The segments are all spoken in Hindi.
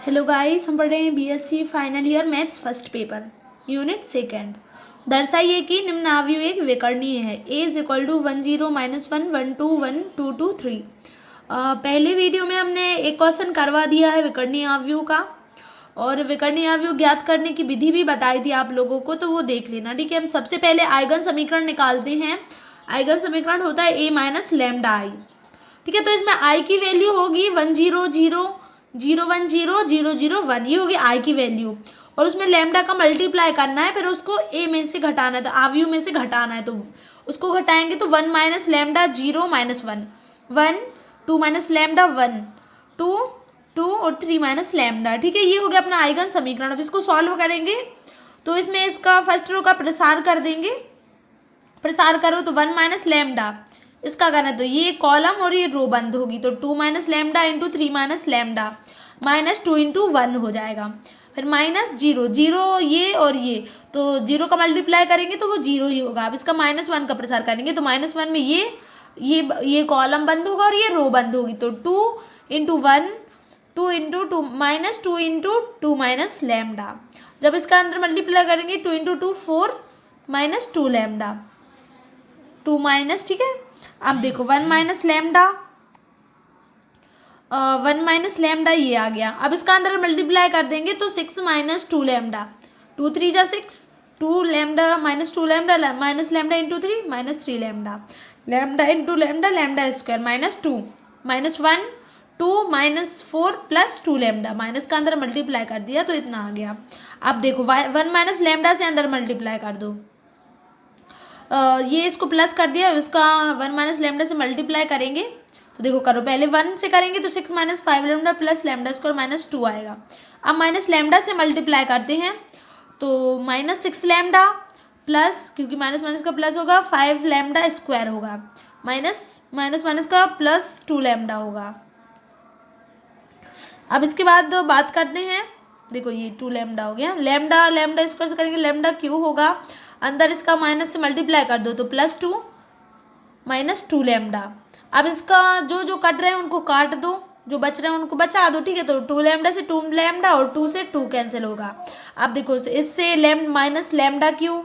हेलो गाइस, हम पढ़ रहे हैं BSc final year maths first paper unit second. दर्शाइए कि निम्न अवयव एक विकर्णीय है। A is equal to 1 0 -1 1 2 1 2 2 3। पहले वीडियो में हमने एक क्वेश्चन करवा दिया है विकर्णीय अवयव का, और विकर्णीय अवयव ज्ञात करने की विधि भी बताई थी आप लोगों को, तो वो देख लेना। ठीक है, हम सबसे पहले आइगन समीकरण निकालते हैं। आइगन समीकरण होता है ए माइनस लैम्डा आई। ठीक है, तो इसमें आई की वैल्यू होगी 1 0 0 0 1 0 0 0 1, ये होगी आई की वैल्यू। और उसमें लैम्डा का मल्टीप्लाई करना है, फिर उसको ए में से घटाना है, तो अवयव में से घटाना है, तो उसको घटाएंगे तो 1 minus lambda 0 minus 1 1 2 minus lambda 1 2 2 और 3 माइनस लैम्डा। ठीक है, ये हो गया अपना आइगन समीकरण। अब इसको सॉल्व करेंगे तो इसमें इसका फर्स्ट रो का प्रसार कर देंगे। प्रसार करो तो 1 माइनस लैम्डा, इसका करना तो ये कॉलम और ये रो बंद होगी, तो 2 minus lambda into 3 minus lambda minus 2 into 1 हो जाएगा। फिर माइनस 0 0 ये और ये, तो 0 का मल्टीप्लाई करेंगे तो वो 0 ही होगा। अब इसका -1 का प्रसार करेंगे तो -1 में ये कॉलम बंद होगा और ये रो बंद होगी, तो 2 into 1 2 into 2 minus 2 into 2 minus lambda. जब इसका अंदर मल्टीप्लाई करेंगे 2 इंटू 2 4 माइनस 2 लैम्डा 2 माइनस। ठीक है, अब देखो 1 माइनस लैम्डा 1 माइनस लैम्डा ये आ गया। अब इसका अंदर मल्टीप्लाई कर देंगे तो 6 माइनस 2 लैम्डा 2 3 जा 6 2 lambda minus 2 lambda minus lambda into 3 minus 3 lambda lambda into lambda lambda square minus 2 minus 1 2 minus 4 plus 2 lambda, minus का अंदर मल्टीप्लाई कर दिया तो इतना आ गया। अब देखो 1 माइनस लैम्डा से अंदर मल्टीप्लाई कर दो, ये इसको प्लस कर दिया, इसका 1 माइनस लैम्डा से मल्टीप्लाई करेंगे तो देखो करो, पहले 1 से करेंगे तो 6 minus 5 lambda plus lambda square minus 2 आएगा। अब माइनस लैम्डा से मल्टीप्लाई करते हैं तो माइनस 6 लैम्डा प्लस, क्योंकि माइनस माइनस का प्लस होगा, 5 लैम्डा स्क्वायर होगा माइनस माइनस माइनस का प्लस 2 लैम्डा होगा। अब इसके बाद बात करते हैं, देखो ये 2 लैम्डा हो गया, लैम्डा लैम्डा स्क्वायर से करेंगे लैम्डा क्यों होगा, अंदर इसका माइनस से मल्टीप्लाई कर दो तो प्लस 2 माइनस 2 लैम्डा। अब इसका जो जो कट रहे हैं उनको काट दो, जो बच रहे हैं उनको बचा दो। ठीक है, तो 2 लैम्डा से 2 लैम्डा और 2 से 2 कैंसिल होगा। अब देखो इससे माइनस लैम्डा क्यों,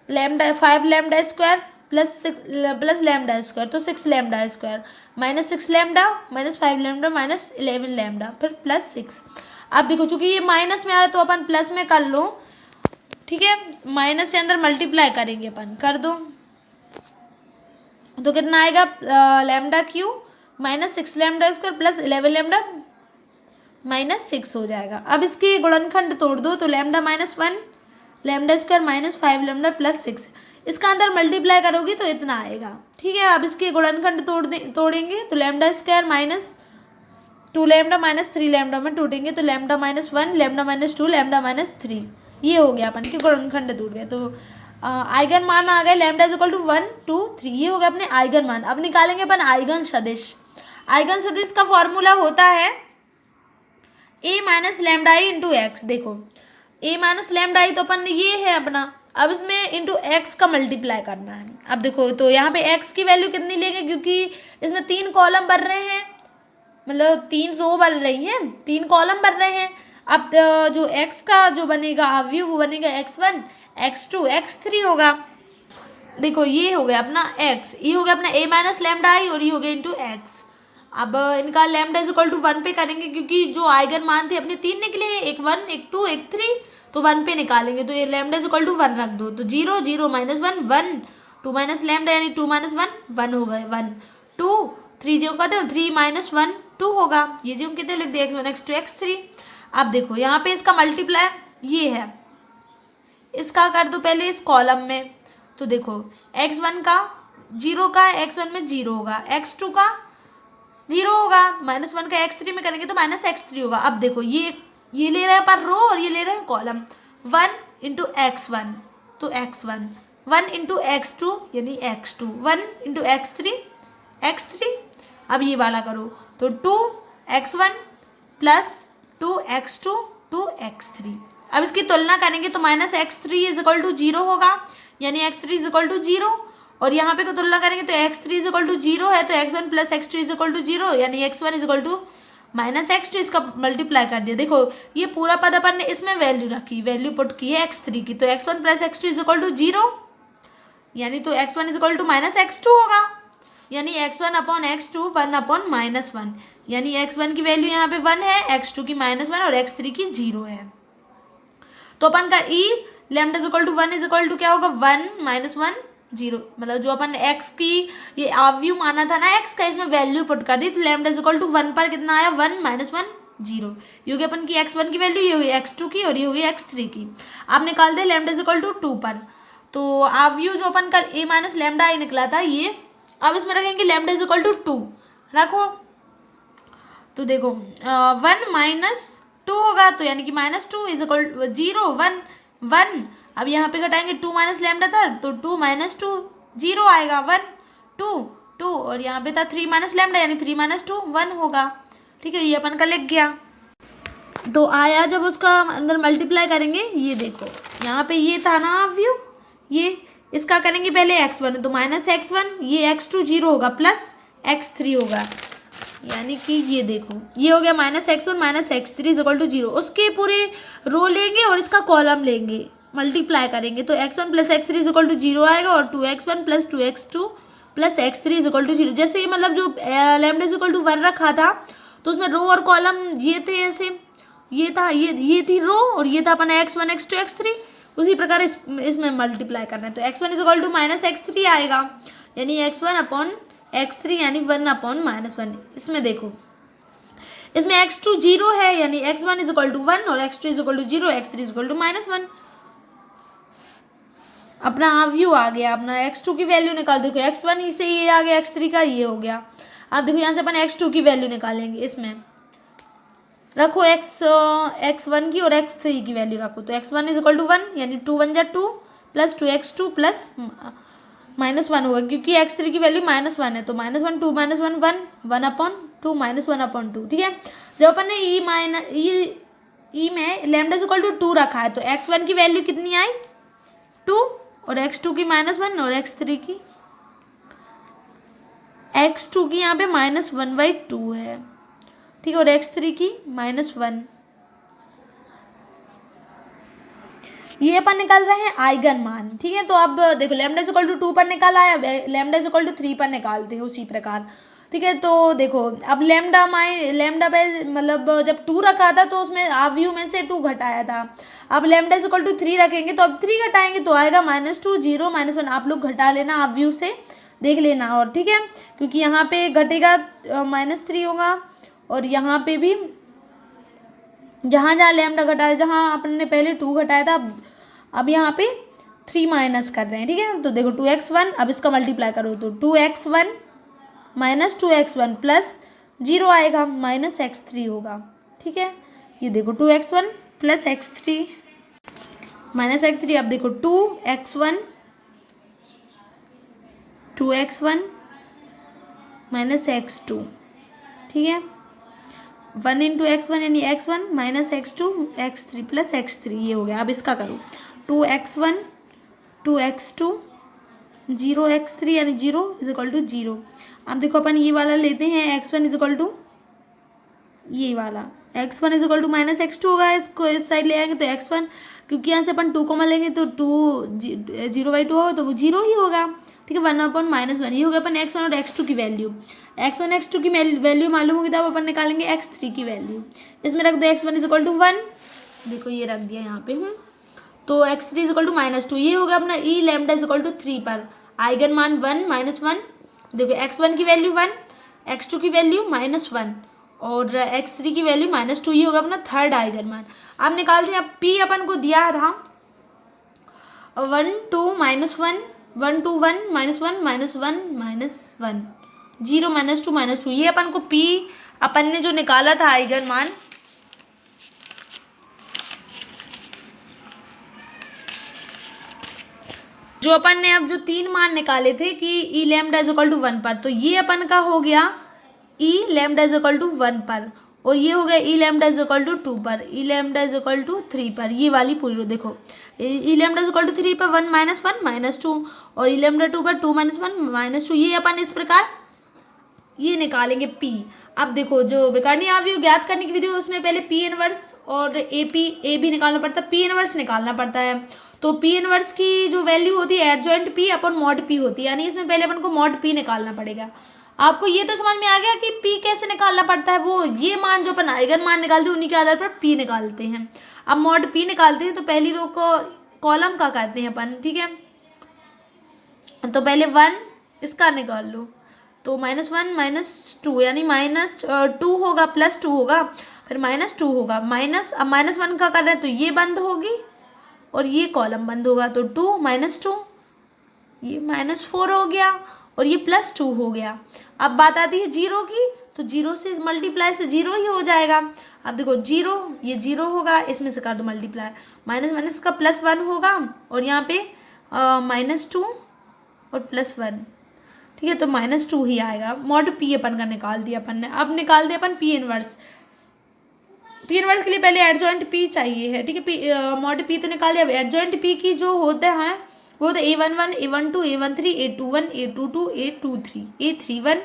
lambda 5 lambda square plus lambda square, तो 6 lambda square minus 6 lambda minus 5 lambda minus 11 lambda फिर प्लस 6। अब देखो चूंकि ये माइनस में आ रहा है तो अपन प्लस में कर लो। ठीक है, माइनस से अंदर मल्टीप्लाई करेंगे अपन, कर दो तो कितना आएगा, lambda Q minus 6 lambda square plus 11 lambda minus 6 हो जाएगा। अब इसकी गुणनखंड तोड़ दो तो lambda minus 1 lambda square minus 5 lambda plus 6, इसका अंदर मल्टीप्लाई करोगी तो इतना आएगा। ठीक है, अब इसके गुणनखंड तोड़ेंगे तो lambda square minus 2 lambda minus 3 lambda में टूटेंगे तो lambda minus 1 lambda minus 2 lambda minus 3, ये हो गया अपन के गुणनखंड टूट गए। तो आइगन मान आ गए लैम्डा इज इक्वल टू 1 2 3, ये हो गया अपने आइगन मान। अब निकालेंगे अपन आइगन सदिश। आइगन सदिश का फॉर्मूला होता है ए माइनस लैम्डा आई इंटू एक्स। देखो ए माइनस लैम्डा आई तो अपन ये है अपना, अब इसमें इंटू एक्स का मल्टीप्लाई करना है। अब देखो तो यहाँ पे एक्स की वैल्यू कितनी लेंगे, क्योंकि इसमें 3 कॉलम बन रहे हैं, मतलब 3 रो बन रही हैं, 3 कॉलम बन रहे हैं। अब जो x का जो बनेगा अवयव वो बनेगा x1 x2 x3 होगा। देखो ये हो गया अपना x, ये हो गया अपना a माइनस लैम्डा आई और ये हो गया इंटू एक्स। अब इनका लैम्डा इज इक्वल टू 1 पे करेंगे, क्योंकि जो आइगन मान थे अपने 3 निकले हैं, एक 1 एक 2 एक 3, तो 1 पे निकालेंगे तो ये लैम्डा इज इक्वल टू 1 रख दो, तो 0 0 माइनस 1 1 2 माइनस लैम्डा यानी 2 माइनस 1 1 हो गए 1 2 3 जो कहते हैं 3 माइनस 1 2 होगा, ये जो कितने लिख दिया x1 x2 x3। अब देखो यहाँ पे इसका मल्टीप्लाई ये है, इसका कर दो पहले इस कॉलम में, तो देखो x1 का 0 का x1 में 0 होगा, x2 का 0 होगा, -1 का x3 में करेंगे तो माइनस x3 होगा। अब देखो ये ले रहे हैं पर रो और ये ले रहे हैं कॉलम, 1 इंटू x1 तो x1 1 इंटू x2 यानी x2 1 इंटू x3 अब ये वाला करो तो 2x1 प्लस 2x2 2x3। अब इसकी तुलना करेंगे तो minus x3 is equal to 0 होगा, यानी x3 इज इक्वल टू 0, और यहाँ पे तुलना करेंगे तो x3 इज इक्वल टू 0 है तो x1 plus x2 is equal to 0, यानी x1 is equal to minus x2 इसका मल्टीप्लाई कर दिया। देखो ये पूरा पद अपन ने इसमें वैल्यू रखी, वैल्यू पुट की है x3 की, तो x1 plus x2 is equal to 0, यानी तो x1 is equal to minus x2 होगा, यानी x1 upon x2 1 upon minus 1, यानी x1 की वैल्यू यहाँ पे 1 है, x2 की -1 और x3 की 0 है। तो अपन का ई lambda is equal to 1 is equal to क्या होगा, 1 -1 0, मतलब जो अपन x की ये आव्यू माना था ना x का, इसमें वैल्यू पुट कर दी, तो लैम्डा इज इक्वल टू 1 पर कितना आया, 1 -1 0। ये होगी अपन की x1 की वैल्यू, ये होगी x2 की और ये होगी x3 की। आप निकाल दे लैम्डा इज इक्वल टू 2 पर, तो आव्यू जो अपन का a माइनस लैम्डा आई निकला था ये, अब इसमें रखेंगे लैम्डा इज इक्वल टू 2 रखो, तो देखो 1 -2 होगा, तो यानी कि -2 इज इक्वल 0 1 1, अब यहाँ पे घटाएंगे 2 माइनस लैम्डा था, तो 2 -2 0 आएगा, 1 2 2, और यहाँ पे था 3 माइनस लैम्डा, यानी 3 -2 1 होगा। ठीक है, ये अपन का लिख गया। तो आया जब उसका अंदर मल्टीप्लाई करेंगे, ये देखो यहाँ पे ये था ना व्यू, ये इसका करेंगे पहले x1, तो माइनस x1, ये x2 0 होगा प्लस x3 होगा, यानी कि ये देखो ये हो गया minus x1 minus x3 is equal to 0। उसके पूरे रो लेंगे और इसका कॉलम लेंगे, मल्टीप्लाई करेंगे, तो x1 plus x3 is equal to 0 आएगा, और 2x1 plus 2x2 plus x3 is equal to 0। जैसे ये मतलब जो लैम्डा इज इक्वल टू 1 रखा था, तो उसमें रो और कॉलम ये थे ऐसे, ये था ये थी रो, और ये था अपना x1 x2 x3, उसी प्रकार इसमें मल्टीप्लाई करना है, तो x1 is equal to minus x3 आएगा, यानी x1 अपॉन x3 यानी 1 अपॉन -1। इसमें देखो इसमें x2 0 है, यानी x1 इज इक्वल टू 1 और x2 is equal to 0, x3 is equal to -1। अपना आव्यू आ गया, अपना x2 की वैल्यू निकाल, देखो x1 ही से ये आ गया, x3 का ये हो गया। अब देखो यहाँ से अपन x2 की वैल्यू निकालेंगे, इसमें रखो x1 की और x3 की वैल्यू रखो, तो x1 इज इक्वल टू 1, यानी 2 1 जा 2 प्लस 2x2 प्लस -1 होगा, क्योंकि x3 की वैल्यू -1 है, तो -1 2 -1 1 1 अपॉन 2 -1 अपॉन 2। ठीक है, जब अपन ने ई में लैम्डा इज इक्वल टू 2 रखा है, तो x1 की वैल्यू कितनी आई 2, और x2 की -1 और x3 की यहाँ पे -1/2 है। ठीक है, और x3 की -1। ये अपन निकाल रहे हैं आइगन मान। ठीक है, तो अब देखो लैम्डा इज इक्वल टू 2 पर निकाला है, लैम्डा इज इक्वल टू 3 पर निकालते हैं उसी प्रकार। ठीक है, तो देखो अब लैम्डा पे मतलब जब 2 रखा था तो उसमें आव्यू में से 2 घटाया था, अब लैम्डा इज इक्वल टू 3 रखेंगे, तो अब 3 घटाएंगे तो आएगा -2 0 -1। आप लोग घटा लेना, आव्यू से देख लेना, और ठीक है, क्योंकि यहाँ पे घटेगा -3 होगा, और यहाँ पे भी जहाँ जहाँ लैम्डा घटाया, जहाँ अपन ने पहले 2 घटाया था, अब यहाँ पे 3 माइनस कर रहे हैं। ठीक है, तो देखो 2x1, अब इसका मल्टीप्लाई करो तो 2x1 माइनस 2x1 प्लस 0 आएगा, माइनस x3 होगा। ठीक है, ये देखो 2x1 plus x3 minus x3, अब देखो 2x1 माइनस x2। ठीक है, 1 इंटू x1 यानी x1 minus x2 x3 plus x3, ये हो गया। अब इसका करो 2x1 2x2 0 x3 यानी 0 इज इक्वल टू 0। अब देखो अपन ये वाला लेते हैं, x1 इज इक्वल टू ये वाला, x1 is equal to minus x2 होगा, इसको इस साइड ले आएंगे तो x1, क्योंकि यहाँ से अपन 2 कॉमन लेंगे तो 2 0/2 होगा, तो वो 0 ही होगा। ठीक है, 1 अपॉन -1, ये हो गया अपन x1 और x2 की वैल्यू। x1 x2 की वैल्यू मालूम होगी, तब अपन निकालेंगे x3 की वैल्यू। इसमें रख दो x1 इज इक्वल टू 1, देखो ये रख दिया यहाँ पे तो x3 इज इक्वल टू -2, ये हो गया अपना ई लैम्डा इज इक्वल टू 3 पर आइगन मान 1 -1। देखो x1 की वैल्यू 1, x2 की वैल्यू -1 और x3 की वैल्यू -2, ये होगा अपना थर्ड आइगन मान। अब निकालते हैं, अब p अपन को दिया था 1 2 -1 1 2 1 -1 -1 0 -2 -2, ये अपन को p अपन ने जो निकाला था आइगन मान, जो अपन ने अब जो 3 मान निकाले थे कि ई लैम्डा इज इक्वल टू 1 पर, तो ये अपन का हो गया ई लैम्डा इज इक्वल टू 1 पर, और ये हो गया ई लैम्डा इज इक्वल टू 2 पर, ई लैम्डा इज इक्वल टू 3 पर। ये वाली पूरी रो देखो, ई लैम्डा इज इक्वल टू 3 पर 1 -1 -2, और ई लैम्डा 2 पर 2 -1 -2। ये अपन इस प्रकार ये निकालेंगे p। अब देखो जो विकर्णीय अवयव ज्ञात करने की विधि है उसमें पहले पी इनवर्स और ए भी निकालना पड़ता है, पी इनवर्स निकालना पड़ता है। तो पी इनवर्स की जो वैल्यू होती है adjoint P upon mod P होती है, यानी इसमें पहले अपन को मॉड पी निकालना पड़ेगा। आपको ये तो समझ में आ गया कि पी कैसे निकालना पड़ता है, वो ये मान जो अपन आइगन मान निकालते हैं उन्हीं के आधार पर पी निकालते हैं। अब मॉड पी निकालते हैं तो पहली रो को कॉलम का करते हैं अपन, ठीक है। तो पहले 1 इसका निकाल लो, तो -1 -2 यानी -2 होगा, +2 होगा, फिर -2 होगा, माइनस, अब -1 का कर रहे हैं तो ये बंद होगी और ये कॉलम बंद होगा, तो 2 -2 ये -4 हो गया और ये +2 हो गया। अब बात आती है 0 की, तो 0 से मल्टीप्लाई से 0 ही हो जाएगा। अब देखो 0 ये 0 होगा, इसमें से कर दो मल्टीप्लाई, माइनस का +1 होगा और यहाँ पे -2 और +1, ठीक है, तो -2 ही आएगा। मॉड पी अपन का निकाल दिया अपन ने। अब निकाल दिया अपन पी इनवर्स। पी इनवर्स के लिए पहले एडजॉइंट पी चाहिए है, ठीक है। मॉड पी तो निकाल दिया। अब एडजॉइंट पी की जो होते हैं वो तो A11 A12 A13 A21 A22 A23 A31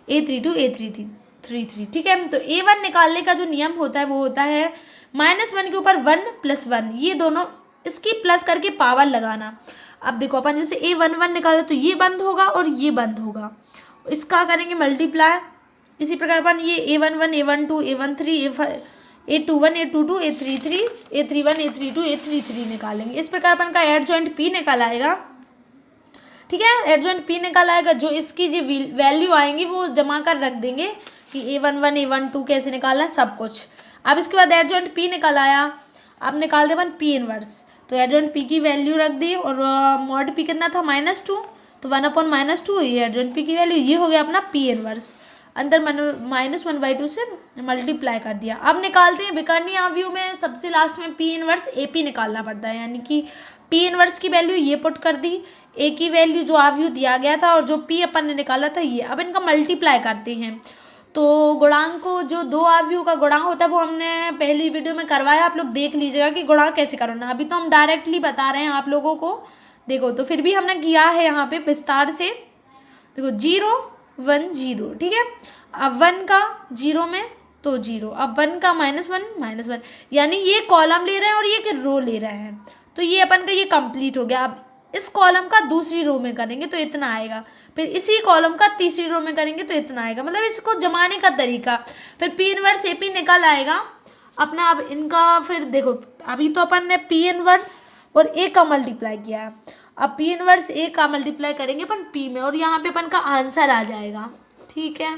A32 A33, ठीक है। तो A1 निकालने का जो नियम होता है वो होता है -1 के ऊपर 1 + 1, ये दोनों इसकी प्लस करके पावर लगाना। अब देखो अपन जैसे A11 निकाले तो ये बंद होगा और ये बंद होगा, इसका करेंगे मल्टीप्लाई। इसी प्रकार अपन ये A11 A12 A13 A21 A22 A33 A31 A32 A33 निकालेंगे। इस प्रकार अपन का एडजॉइंट पी निकाल आएगा, ठीक है। एडजॉइंट पी निकाल आएगा, जो इसकी जो वैल्यू आएंगी वो जमा कर रख देंगे कि A11 A12 कैसे निकालना है सब कुछ। अब इसके बाद एडजॉइंट पी निकाल आया, अब निकाल दे अपन पी इनवर्स। तो एडजॉइंट पी की वैल्यू रख दी और मॉड पी कितना था -2, तो 1/-2 ये एडजॉइंट पी की वैल्यू, ये हो गया अपना पी इनवर्स। अंदर -1/2 से मल्टीप्लाई कर दिया। अब निकालते हैं विकर्णीय अवयव में सबसे लास्ट में पी इनवर्स ए पी निकालना पड़ता है, यानी कि पी इनवर्स की वैल्यू ये पुट कर दी, ए की वैल्यू जो अवयव दिया गया था और जो पी अपन ने निकाला था ये। अब इनका मल्टीप्लाई करते हैं। तो गुणांक को जो दो अवयव का गुणा होता है वो हमने पहली वीडियो में करवाया, आप लोग देख लीजिएगा कि गुणा कैसे करना। अभी तो हम डायरेक्टली बता रहे हैं आप लोगों को, देखो तो फिर भी हमने किया है यहाँ पे विस्तार से। देखो 0 1 0, ठीक है। अब 1 का 0 में तो 0, अब 1 का -1, यानी ये कॉलम ले रहे हैं और ये रो ले रहे हैं, तो ये अपन का ये कंप्लीट हो गया। अब इस कॉलम का दूसरी रो में करेंगे तो इतना आएगा, फिर इसी कॉलम का तीसरी रो में करेंगे तो इतना आएगा, मतलब इसको जमाने का तरीका। फिर पी इनवर्स ए पी निकल आएगा अपना। अब इनका फिर देखो, अभी तो अपन ने पी इनवर्स और ए का मल्टीप्लाई किया है, अब पी इनवर्स ए का मल्टीप्लाई करेंगे अपन पी में और यहाँ पे अपन का आंसर आ जाएगा, ठीक है।